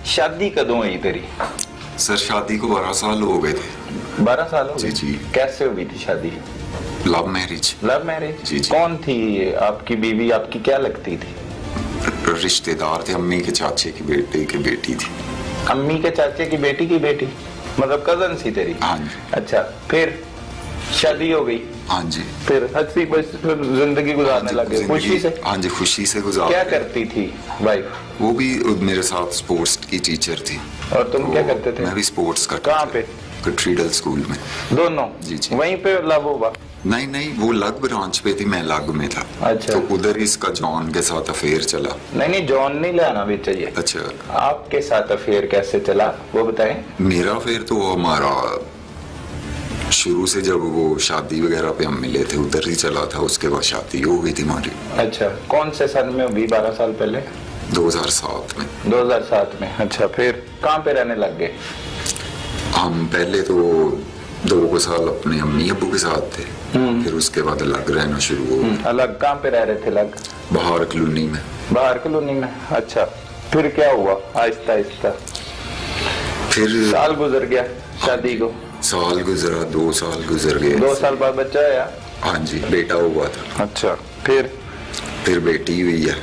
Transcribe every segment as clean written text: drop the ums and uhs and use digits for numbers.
शादी कदों हुई तेरी? सर शादी को 12 साल हो गए थे। 12 साल हो गए? जी। कैसे हुई थी शादी? Love marriage. Love marriage? जी। कौन थी ये आपकी बीवी? आपकी क्या लगती थी? रिश्तेदार थे, अम्मी के चाचे की बेटे की बेटी थी। अम्मी के चाचे की बेटी की बेटी, मतलब कजन सी तेरी? हाँ जी। अच्छा, फिर शादी हो गई? हाँ जी। फिर हंसी बस जिंदगी गुजारने लगे खुशी से? हाँ जी, खुशी से गुजार। क्या करती थी वाइफ? वो भी मेरे साथ स्पोर्ट्स की टीचर थी। और तुम क्या करते थे? मैं भी स्पोर्ट्स का। कहाँ पे? कैथेड्रल स्कूल में। दोनों? जी। वहीं पे लव हुआ? नहीं, वो लग ब्रांच पे थी, मैं लग में था। अच्छा। तो उधर इसका जॉन के साथ अफेयर चला। नहीं, जॉन नहीं लाना भी चाहिए। अच्छा। आपके साथ अफेयर कैसे चला वो बताएं। मेरा अफेयर तो हमारा शुरू से जब वो शादी वगैरह पे हम मिले थे उधर ही चला था, उसके बाद शादी हो गई थी हमारी। अच्छा, कौन से सन में हुई? 12 साल पहले? 2007 में। 2007 में। अच्छा, फिर कहाँ पे रहने लग गए? हम पहले तो 2 साल अपने अम्मी अब्बू के साथ थे, फिर उसके बाद अलग रहना शुरू हो गया। अलग कहाँ पे रह रहे थे? अलग बाहर कॉलोनी में। बाहर कॉलोनी में? अच्छा, फिर क्या हुआ? आहिस्ता आहिस्ता फिर साल गुजर गया शादी को? साल गुजरा, 2 साल गुजर गए। 2 साल बाद बच्चा आया? हाँ जी, बेटा हुआ था। अच्छा, फिर बेटी हुई है।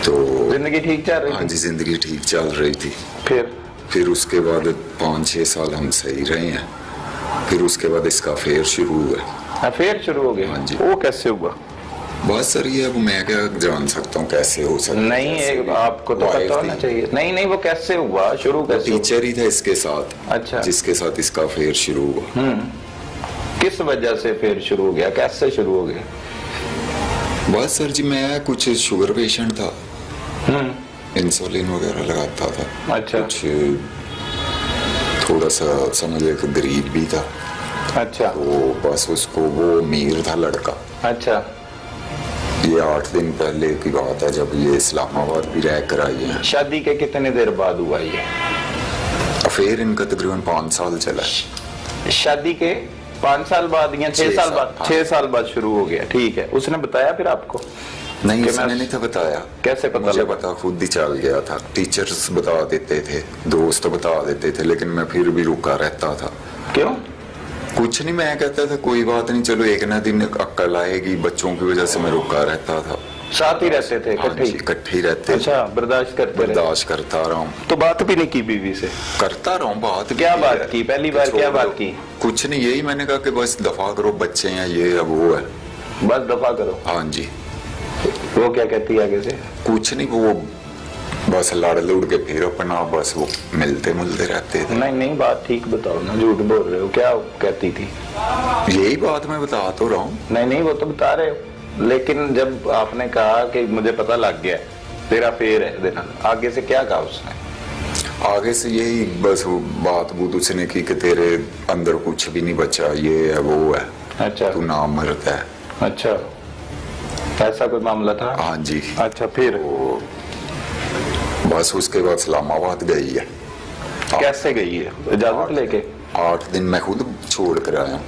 तो जिंदगी ठीक चल रही थी? हाँ जी, जिंदगी ठीक चल रही थी। फिर उसके बाद 5-6 साल हम सही रहे हैं। फिर उसके बाद इसका अफेयर शुरू हुआ। अफेयर शुरू हो गया? हाँ जी। वो कैसे हुआ? बस सर ये अब मैं क्या जान सकता हूँ कैसे हो सकता? नहीं, आपको तो पता होना चाहिए। नहीं, वो कैसे हुआ? शुरू कैसे? टीचर ही था इसके साथ। अच्छा। जिसके साथ इसका अफेयर शुरू हुआ। किस वजह से अफेयर शुरू हो गया? कैसे शुरू हो गया? बस सर जी, मैं कुछ शुगर पेशेंट था, इंसुलिन वगैरह लगाता था। अच्छा। कुछ थोड़ा सा समझ एक गरीब भी था। अच्छा। तो बस उसको, वो अमीर था लड़का। अच्छा। ये 8 दिन पहले की बात है जब ये इस्लामाबाद भी रह कर आई है। शादी के कितने देर बाद हुआ ये अफेयर? इनका तकरीबन 5 साल चला। शादी के 5 साल बाद या 6 साल बाद? हाँ। 6 साल बाद शुरू हो गया। ठीक है, उसने बताया फिर आपको? नहीं, उसने नहीं था बताया। कैसे पता? मुझे पता खुद ही चल गया था। टीचर्स बता देते थे, दोस्त बता देते थे, लेकिन मैं फिर भी रुका रहता था। क्यों? कुछ नहीं, मैं कहता था कोई बात नहीं, चलो एक ना दिन अक्ल आएगी। बच्चों की वजह से मैं रुका रहता था। साथ ही रहते थे? इकट्ठे ही रहते। अच्छा, बर्दाश्त करता रहा हूँ। तो बात भी नहीं की बीवी से? करता रहा हूँ बात। क्या बात की? पहली बार क्या बात की? कुछ नहीं, यही मैंने कहा कि बस दफा करो, बच्चे हैं ये अब वो है, बस दफा करो। हाँ जी। वो क्या कहती है आगे से? कुछ नहीं, वो बस लड़ लुड़ के फिर अपना बस वो मिलते मुलते रहते थे। नहीं, बात ठीक बताओ ना, झूठ बोल रहे हो। क्या कहती थी? यही बात मैं बता तो रहा हूँ। नहीं, वो तो बता रहे हो, लेकिन जब आपने कहा कि मुझे पता लग गया तेरा फेर है देना, आगे से क्या कहा उसने? आगे से यही बस वो बात बूत उसने की कि तेरे अंदर कुछ भी नहीं बचा, ये है वो है। अच्छा। तू नाम मरता है। अच्छा, ऐसा कोई मामला था? हाँ जी। अच्छा, फिर? बस उसके बाद इस्लामाबाद गई है। कैसे गई है? इजाजत लेके? 8 दिन मैं खुद छोड़ कर आया।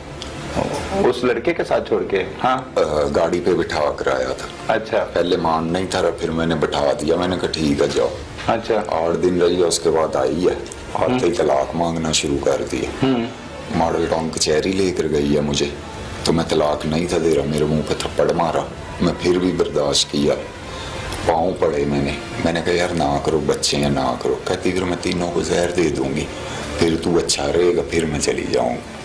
उस लड़के के साथ छोड़ के? हाँ। गाड़ी पे बिठा कर आया था। अच्छा। पहले मान नहीं था, फिर मैंने बिठा दिया। मैंने कहा ठीक है जाओ। अच्छा। 8 दिन रही है, उसके बाद आई है और तलाक मांगना शुरू कर दिया। मॉडल टाउन कचहरी लेकर गई है मुझे, तो मैं तलाक नहीं था दे रहा। मेरे मुंह पे थप्पड़ मारा, मैं फिर भी बर्दाश्त किया। पाँव पड़े मैंने कहा यार ना करो, बच्चे हैं ना करो। कहती फिर मैं तीनों को जहर दे दूंगी, फिर तू अच्छा रहेगा, फिर मैं चली जाऊंगी।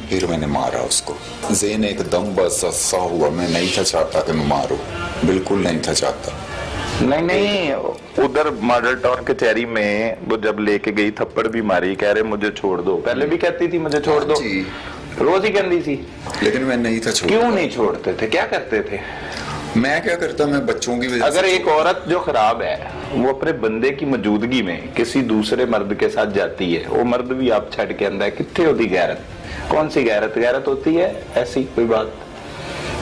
फिर मैंने मारा उसको। ज़ेन एकदम बस सा हुआ। मैं नहीं था चाहता कि मैं मारूं, बिल्कुल नहीं था चाहता। नहीं, उधर मॉडल टाउन कचहरी में वो जब लेके गई थप्पड़ भी मारी, कह रहे मुझे छोड़ दो। पहले भी कहती थी मुझे छोड़ दो, रोज ही कहती थी, लेकिन मैं नहीं था छोड़ता। क्यों नहीं छोड़ते थे? क्या करते थे? मैं क्या करता, मैं बच्चों की वजह। अगर एक औरत जो खराब है वो अपने बंदे की मौजूदगी में किसी दूसरे मर्द के साथ जाती है, वो मर्द भी आप छड़ के अंदर, कितनी होती गैरत? कौन सी गैरत होती है? ऐसी कोई बात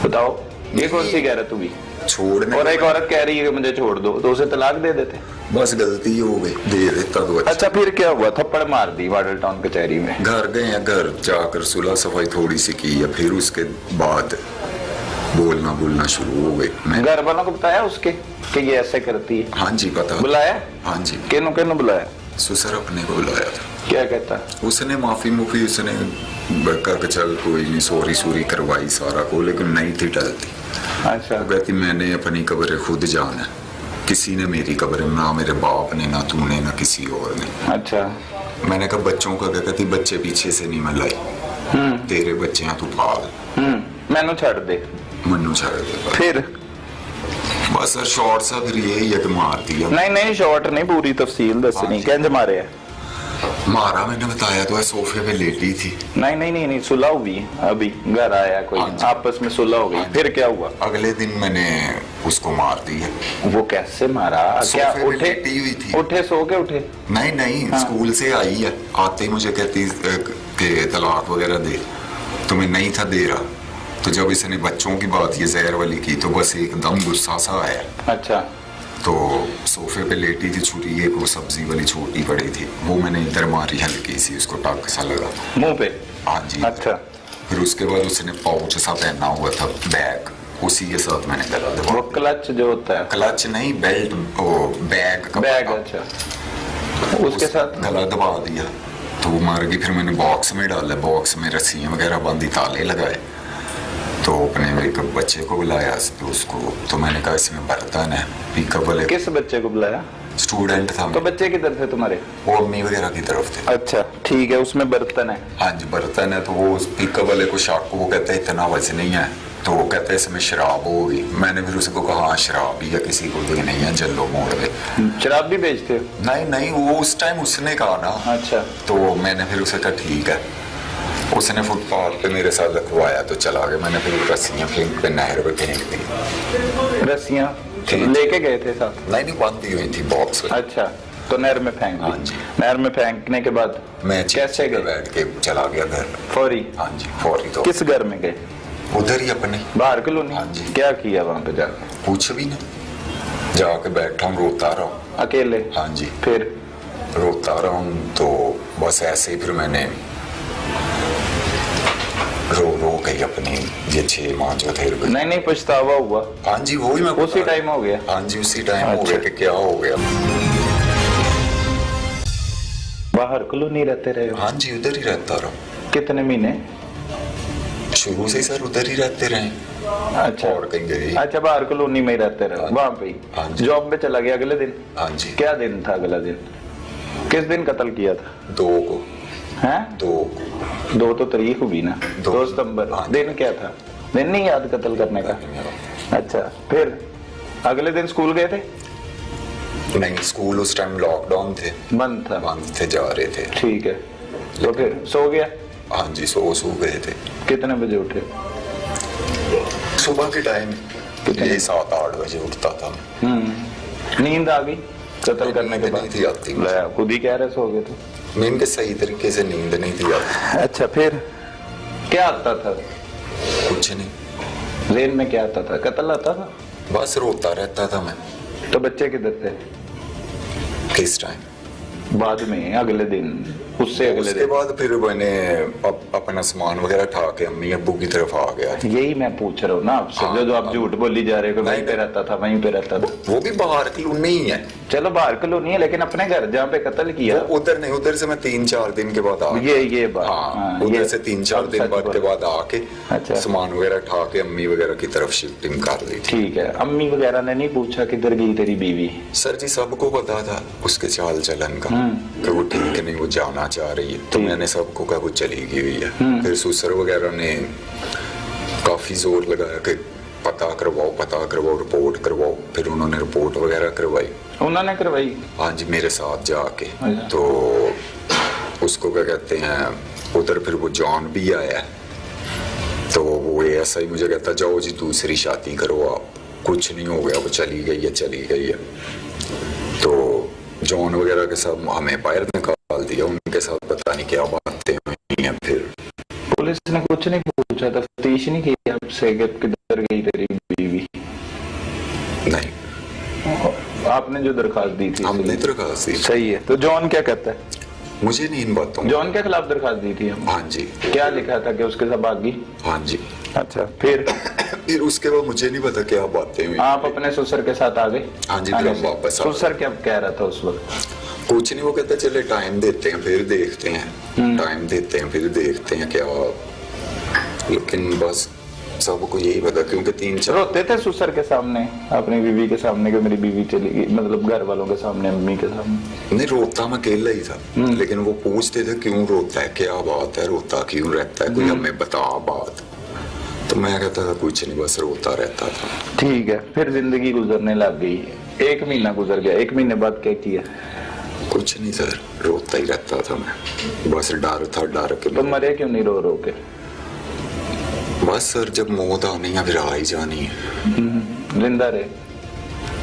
बताओ, ये कौन सी गैरत हुई? छोड़ने। और एक औरत कह रही है कि मुझे छोड़ दो, तो उसे तलाक दे देते। बस गलती हो गई, दे देता तो अच्छा। फिर क्या हुआ? थप्पड़ मार दी मॉडल टाउन कचहरी में? घर गए हैं, घर जाकर सुलह सफाई थोड़ी सी की है। फिर उसके बाद बोलना बोलना शुरू हो गए। मैं घर वालों को बताया उसके कि ये ऐसे करती है? हाँ जी पता। बुलाया? हाँ जी। किन्हों किन्हों बुलाया? ससुर अपने को बुलाया था। क्या कहता? उसने माफी मुफी उसने कहा चल कोई नहीं, सॉरी सूरी करवाई सारा को, लेकिन नहीं थी टलती। अच्छा। वो कहती मैंने अपनी कब्र खुद जाना, किसी ने मेरी कब्र, ना मेरे बाप ने, ना तूने, ना किसी और ने। अच्छा। मैंने कहा बच्चों का क्या? कहती बच्चे पीछे से नहीं मैं लाई, तेरे बच्चे हैं तू पाल, मैनू छड़ दे, मनु छाड़ दे। फिर बस सर शॉर्ट सा फिर यही है कि मार दिया। नहीं शॉर्ट नहीं, पूरी तफसील दसनी। कैंज मारे है? मारा मैंने बताया तो है, सोफे पे लेटी थी। नहीं सुलह हुई अभी, घर आया कोई, आपस में सुलह हो गई, फिर क्या हुआ? अगले दिन मैंने उसको मार दिया। वो कैसे मारा? क्या सोफे पे उठे? लेटी हुई थी। उठे सो के उठे? नहीं स्कूल से आई है, आते ही मुझे कहती कि तलाक वगैरह दे, तो मैं नहीं था दे रहा। तो जब इसने बच्चों की बात ये जहर वाली की तो बस एकदम गुस्सा सा आया। अच्छा। तो सोफे पे लेटी थी, छुरी एक वो सब्जी वाली छोटी पड़ी थी, वो मैंने इधर मारी हल्की सी, उसको टक सा लगा मुंह पे। हाँ जी। अच्छा। फिर उसके बाद उसने पाउच सा पहना हुआ था बैग, उसी के साथ मैंने गला दबा। वो क्लच जो होता है? क्लच नहीं, बेल्ट, वो बैग का बैग। पता। अच्छा। उसके साथ गला दबा दिया तो वो मार गई। फिर मैंने बॉक्स में डाला, बॉक्स में रस्सियां वगैरह बांधी, ताले लगाए। तो अपने एक बच्चे को बुलाया तो उसको, तो मैंने कहा इसमें बर्तन है, पिकअप वाले। किस बच्चे को बुलाया? स्टूडेंट था। तो बच्चे किधर थे तुम्हारे? वो अम्मी वगैरह की तरफ थे। अच्छा ठीक है, उसमें बर्तन है? हाँ जी बर्तन है। तो वो पिकअप वाले को शक, वो कहता है इतना वजन नहीं है, तो वो कहता है इसमें शराब होगी। मैंने फिर उसको कहा हाँ शराब ही है, किसी को दे नहीं है, जल्लो मोड़ पे। शराब भी बेचते हो? नहीं वो उस टाइम उसने कहा ना। अच्छा। तो मैंने फिर उसे कहा ठीक है। उसने फुटपाथ पे मेरे साथ रखवाया तो चला गया। मैंने फिर रस्सियाँ फेंक पे नहर पे फेंक दी। रस्सियाँ ठीक। लेके गए थे साथ? नहीं बंदी हुई थी बॉक्स में। अच्छा, तो नहर में फेंक दी? हाँ जी। नहर में फेंकने के बाद मैं कैसे गए? बैठ के चला गया घर। फौरी? हाँ जी फौरी। तो किस घर में गए? उधर ही अपने बाहर कॉलोनी? हाँ जी। क्या किया वहां पे जाकर? कुछ भी नहीं, जाके बैठा हूँ रोता रहा हूँ अकेले? हाँ जी। फिर रोता रहा हूँ तो बस ऐसे ही फिर मैंने रो गई अपनी, ये 6 माह जो थे। नहीं पछतावा हुआ? हाँ जी वही मैं उसी टाइम हो गया? हाँ जी उसी टाइम हो अच्छा। गया कि क्या हो गया। बाहर कॉलोनी रहते रहे? हाँ जी उधर ही रहता रहा। कितने महीने? शुरू से ही सर उधर ही रहते रहे। अच्छा। और कहीं गए? अच्छा, बाहर कॉलोनी में ही रहते रहे? हाँ। वहां पे ही? हाँ जी। जॉब पे चला गया अगले दिन? हाँ जी। क्या दिन था अगला दिन? किस दिन कत्ल किया था? 2 को। हैं? 2 2 तो तारीख हुई ना? 2 2 सितंबर। हाँ। दिन क्या था? दिन नहीं याद कत्ल करने का? अच्छा, फिर अगले दिन स्कूल गए थे? नहीं स्कूल उस टाइम लॉकडाउन थे, बंद था? बंद थे, जा रहे थे। ठीक है। तो फिर सो गया? हाँ जी सो गए थे। कितने बजे उठे? सुबह के टाइम कितने? ये 7-8 बजे उठता था। नींद आ गई कत्ल करने के नींद बाद? नहीं थी आती। ले, खुद ही कह रहे सो गए तो। नींद के सही तरीके से नींद नहीं थी आती। अच्छा, फिर क्या आता था? कुछ नहीं। जेल में क्या आता था? कत्ल आता था? बस रोता रहता था मैं। तो बच्चे किधर थे किस टाइम? बाद में? अगले दिन? उससे अगले उसके दिन? बाद फिर मैंने अपना सामान वगैरह उठा के अम्मी अब्बू की तरफ आ गया। यही मैं पूछ रहा हूँ ना आपसे। हाँ, जो आप झूठ बोली जा रहे हो, वहीं पे रहता था, वहीं पे रहता था। वो भी बाहर कॉलोनी ही है। चलो बाहर कॉलोनी है, लेकिन अपने घर जहाँ पे कत्ल किया? उधर नहीं, उधर से मैं 3-4 दिन के बाद आ गया। ये बात। हाँ, उधर से 3-4 दिन बाद के बाद आके अच्छा। सामान वगैरह उठा के अम्मी वगैरह की तरफ शिफ्टिंग कर ली थी। ठीक है। अम्मी वगैरह ने नहीं पूछा किधर गई तेरी बीवी? सर जी सबको पता था उसके चाल चलन का कि वो ठीक नहीं, वो जाना चाह रही है। तो मैंने सबको कहा वो चली गई है। फिर ससुर वगैरह ने काफी जोर लगाया कि पता करवाओ, रिपोर्ट करवाओ। फिर उन्होंने रिपोर्ट वगैरह करवाई। उन्होंने करवाई? हाँ जी मेरे साथ जाके। अच्छा। तो उसको क्या कहते हैं, उधर फिर वो जॉन भी आया। तो वो ऐसा ही मुझे कहता जाओ जी दूसरी शादी करो आप, कुछ नहीं हो गया, वो चली गई है। तो जॉन वगैरह के साथ हमें बाहर निकाल दिया, उनके साथ पता नहीं क्या बातें हुई हैं। फिर पुलिस ने कुछ नहीं पूछा, तफ्तीश नहीं की आपसे कि किधर गई तेरी बीवी? नहीं। आपने जो दरखास्त दी थी? हमने दरखास्त दी। सही है। तो जॉन क्या कहता है? मुझे नहीं इन बातों। जॉन के खिलाफ दरखास्त दी थी हम? हाँ जी। क्या लिखा था कि उसके साथ भागी? हाँ जी। अच्छा, फिर? फिर उसके बाद मुझे नहीं पता क्या बातें हुई। आप अपने ससुर के साथ आ गए? हाँ जी, फिर हम वापस आ गए। ससुर क्या कह रहा था उस वक्त? कुछ नहीं, वो कहता चले टाइम देते हैं फिर देखते हैं, टाइम देते हैं फिर देखते हैं क्या। लेकिन बस सबको यही पता, क्योंकि 3-4 रोते थे ससुर के सामने, अपनी बीवी के सामने कि मेरी बीवी चली गई, मतलब घर वालों के सामने, मम्मी के सामने? नहीं, रोता मैं अकेला ही था, लेकिन वो पूछते थे क्यों रोता है, क्या बात है, रोता क्यों रहता है, कोई हमें बता बात। तो मैं कहता था कुछ नहीं, बस रोता रहता था। ठीक है, फिर जिंदगी गुजरने लग गई, 1 महीना गुजर गया, 1 महीने बाद क्या किया? कुछ नहीं सर, रोता ही रहता था मैं, बस डर था, डर के। तो मरे क्यों नहीं रो रो के? बस सर, जब मौत आनी है फिर आ ही जानी है। जिंदा रहे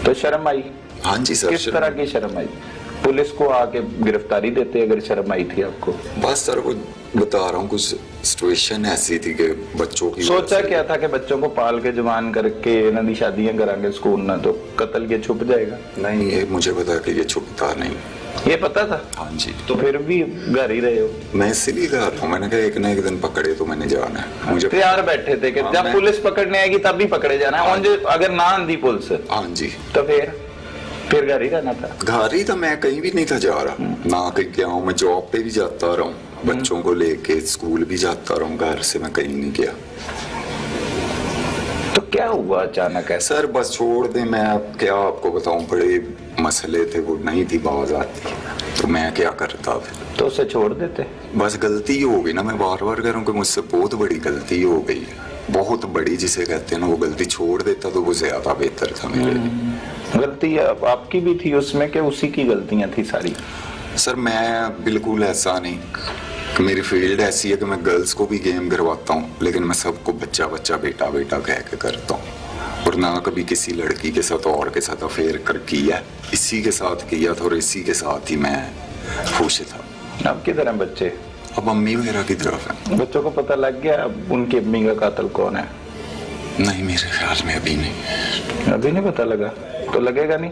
तो शर्म आई? हाँ जी सर। किस तरह की शर्म आई? पुलिस को आके गिरफ्तारी देते अगर शर्म आई थी आपको? बस सर, वो बता रहा हूँ, कुछ सिचुएशन ऐसी थी कि बच्चों की सोचा क्या था कि बच्चों को पाल के जवान करके इन्हों दी शादियां करांगे स्कूल ना, तो कत्ल के छुप जाएगा? नहीं, ये मुझे पता कि ये छुपता नहीं। ये पता था? हाँ जी। तो फिर भी घर ही रहे हो? मैं इसीलिए कह रहा हूँ, मैंने कहा एक ना एक दिन पकड़े तो मैंने जाना है। मुझे तैयार बैठे थे कि जब पुलिस पकड़ने आएगी तब भी पकड़े जाना है, और अगर ना आंधी पुलिस हाँ जी तो फिर घर ही रहना था? घर ही था, मैं कहीं भी नहीं था जा रहा, ना कहीं गया हूँ, मैं जॉब पे भी जाता रहा हूँ, बच्चों को लेके स्कूल भी जाता रहा हूँ, घर से मैं कहीं नहीं गया। तो क्या हुआ अचानक है? सर बस छोड़ दे, मैं क्या आपको बताऊं, बड़े मसले थे, वो नहीं थी बात आती, तो मैं क्या करता फिर? तो उसे छोड़ देते? बस गलती हो गई ना, मैं बार बार कह रहा हूँ कि मुझसे बहुत बड़ी गलती हो गई है, बहुत बड़ी जिसे कहते हैं ना, वो गलती छोड़ देता तो वो ज्यादा बेहतर था मेरे लिए। गलती आपकी भी थी उसमें कि उसी की गलतियां थी सारी? सर मैं बिल्कुल ऐसा नहीं, मेरी फील्ड ऐसी है कि मैं गर्ल्स को भी गेम करवाता हूँ, लेकिन मैं सबको बच्चा बच्चा बेटा बेटा कह के करता हूँ, और ना कभी किसी लड़की के साथ और के साथ अफेयर कर किया, इसी के साथ किया था और इसी के साथ ही मैं खुश था। अब किधर हैं बच्चे? अब अम्मी वगैरह की तरफ है। बच्चों को पता लग गया अब उनकी अम्मी का कातिल कौन है? नहीं, मेरे ख्याल में अभी नहीं। अभी नहीं पता लगा? तो लगेगा नहीं?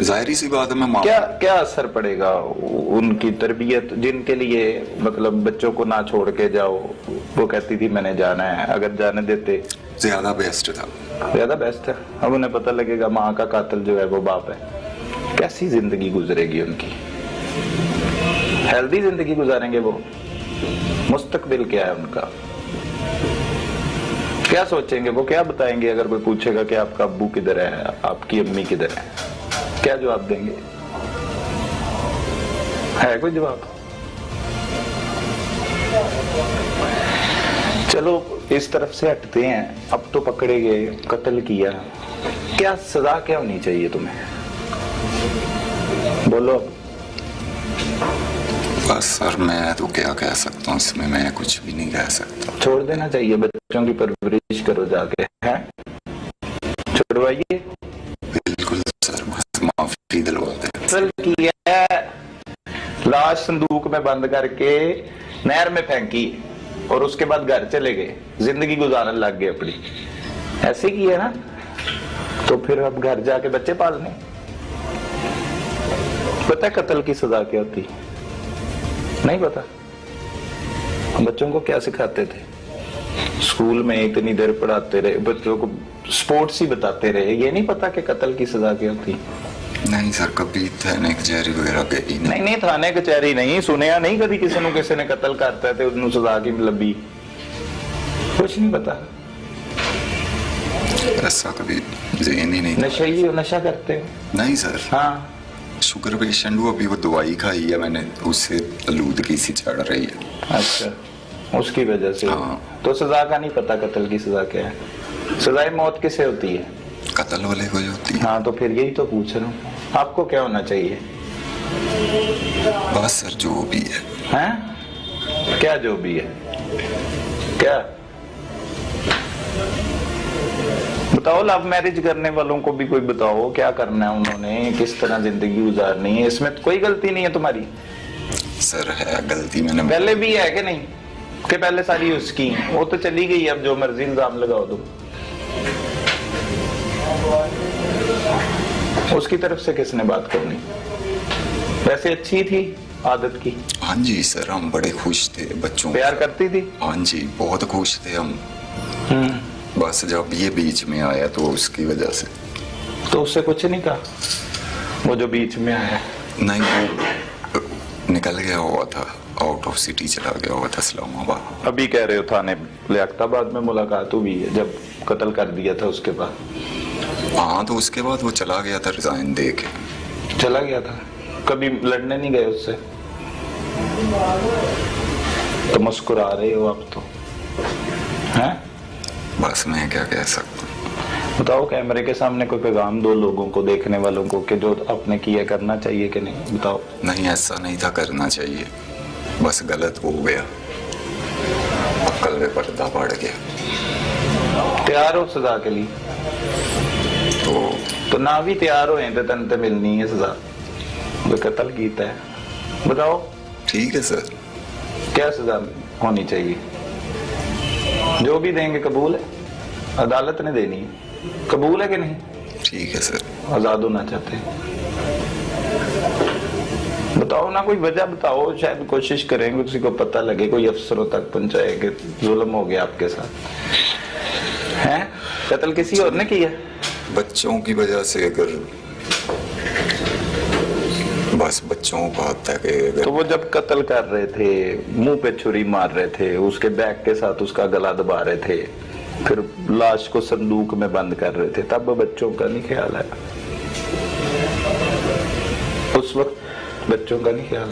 जाहिर सी बात है, मैं क्या असर पड़ेगा उनकी तरबियत, जिनके लिए मतलब बच्चों को ना छोड़ के जाओ, वो कहती थी मैंने जाना है, अगर जाने देते ज्यादा बेस्ट था। ज्यादा बेस्ट है। अब उन्हें पता लगेगा माँ का कातिल जो है वो बाप है, कैसी जिंदगी गुजरेगी उनकी? हेल्दी जिंदगी गुजारेंगे वो? मुस्तकबिल क्या है उनका? क्या सोचेंगे वो? क्या बताएंगे अगर कोई पूछेगा कि आपका अब्बू किधर है, आपकी अम्मी किधर है? क्या जवाब देंगे? है कोई जवाब? चलो इस तरफ से हटते हैं, अब तो पकड़े गए, कत्ल किया, क्या सजा क्या होनी चाहिए तुम्हें? बोलो। बस सर मैं तो क्या कह सकता हूँ इसमें, मैं कुछ भी नहीं कह सकता। छोड़ देना चाहिए, बच्चों की परवरिश करो जाके, है? छुड़वाइए। बिल्कुल सर, बस माफी दिलवाते हैं। कत्ल किया, लाश संदूक में बंद करके नहर में फेंकी और उसके बाद घर चले गए, जिंदगी गुजारने लग गए अपनी, ऐसे किया ना? तो फिर अब घर जाके बच्चे पालने? पता है कत्ल की सजा क्या होती? नहीं पता? बच्चों को क्या सिखाते थे? स्कूल में इतनी देर पढ़ाते रहे, बच्चों को स्पोर्ट्स ही बताते रहे, ये नहीं पता कि कत्ल की सजा क्या होती? नहीं सर, कभी थाने कचहरी वगैरह गई नहीं, थाने कचहरी नहीं सुनिया नहीं कभी किसी ने कत्ल करता है तो सजा की लंबी, कुछ नहीं पता। ऐसा कभी जेन ही नहीं। नशा करते हो? नहीं सर। हाँ, शुगर पेशेंट हूँ, अभी वो दवाई खाई है मैंने, उससे आलूदगी सी चढ़ रही है। अच्छा, उसकी वजह से? हाँ। तो सजा का नहीं पता कत्ल की सजा क्या है? सजाए मौत किसे होती है? कत्ल वाले को होती है। हाँ, तो फिर यही तो पूछ रहा हूँ, आपको क्या होना चाहिए? बस सर जो भी है। हैं? क्या जो भी है? क्या बताओ? लव मैरिज करने वालों को भी कोई बताओ क्या करना है उन्होंने, किस तरह जिंदगी गुजारनी है, इसमें कोई गलती नहीं है तुम्हारी? सर है गलती, मैंने पहले भी है कि नहीं? कि पहले सारी उसकी, वो तो चली गई, अब जो मर्जी इल्जाम लगाओ तुम। उसकी तरफ से किसने बात करनी? वैसे अच्छी थी आदत की? हाँ जी सर, हम बड़े खुश थे, बच्चों प्यार करती थी? हाँ जी, बहुत खुश थे हम। बस जब ये बीच में आया तो उसकी वजह से। तो उससे कुछ नहीं कहा, वो जो बीच में आया? नहीं, वो निकल गया हुआ था, आउट ऑफ सिटी चला गया हुआ था इस्लामाबाद। अभी कह रहे हो थाने लियाकताबाद में मुलाकात हुई है जब कत्ल कर दिया था उसके बाद? हाँ, तो उसके बाद वो चला गया था रिजाइन दे के। चला गया था? कभी लड़ने नहीं गए उससे? तो मुस्कुरा रहे हो आप तो, हैं? बस मैं क्या कह सकता हूँ। बताओ, कैमरे के सामने कोई पैगाम दो लोगों को, देखने वालों को, कि जो आपने किया करना चाहिए कि नहीं? बताओ। नहीं, ऐसा नहीं था करना चाहिए, बस गलत हो गया, अक्ल में पर्दा पड़ गया। तैयार हो सजा के लिए? तो ना भी तैयार हो तो तन ते मिलनी है सजा, जो कत्ल कीता है। बताओ। ठीक है सर। क्या सजा होनी चाहिए? जो भी देंगे कबूल है? अदालत ने देनी है, कबूल है कि नहीं? ठीक है सर। आजाद होना चाहते हैं? बताओ ना, कोई वजह बताओ, शायद कोशिश करेंगे किसी को पता लगे, कोई अफसरों तक पहुंचाए कि जुल्म हो गया आपके साथ। हैं? कत्ल किसी और ने किया? बच्चों की वजह से, अगर बस बच्चों को हत्या के। तो वो जब कत्ल कर रहे थे, मुंह पे छुरी मार रहे थे, उसके बैग के साथ उसका गला दबा रहे थे, फिर लाश को संदूक में बंद कर रहे थे, तब बच्चों का नहीं ख्याल आया? उस वक्त बच्चों का नहीं ख्याल है?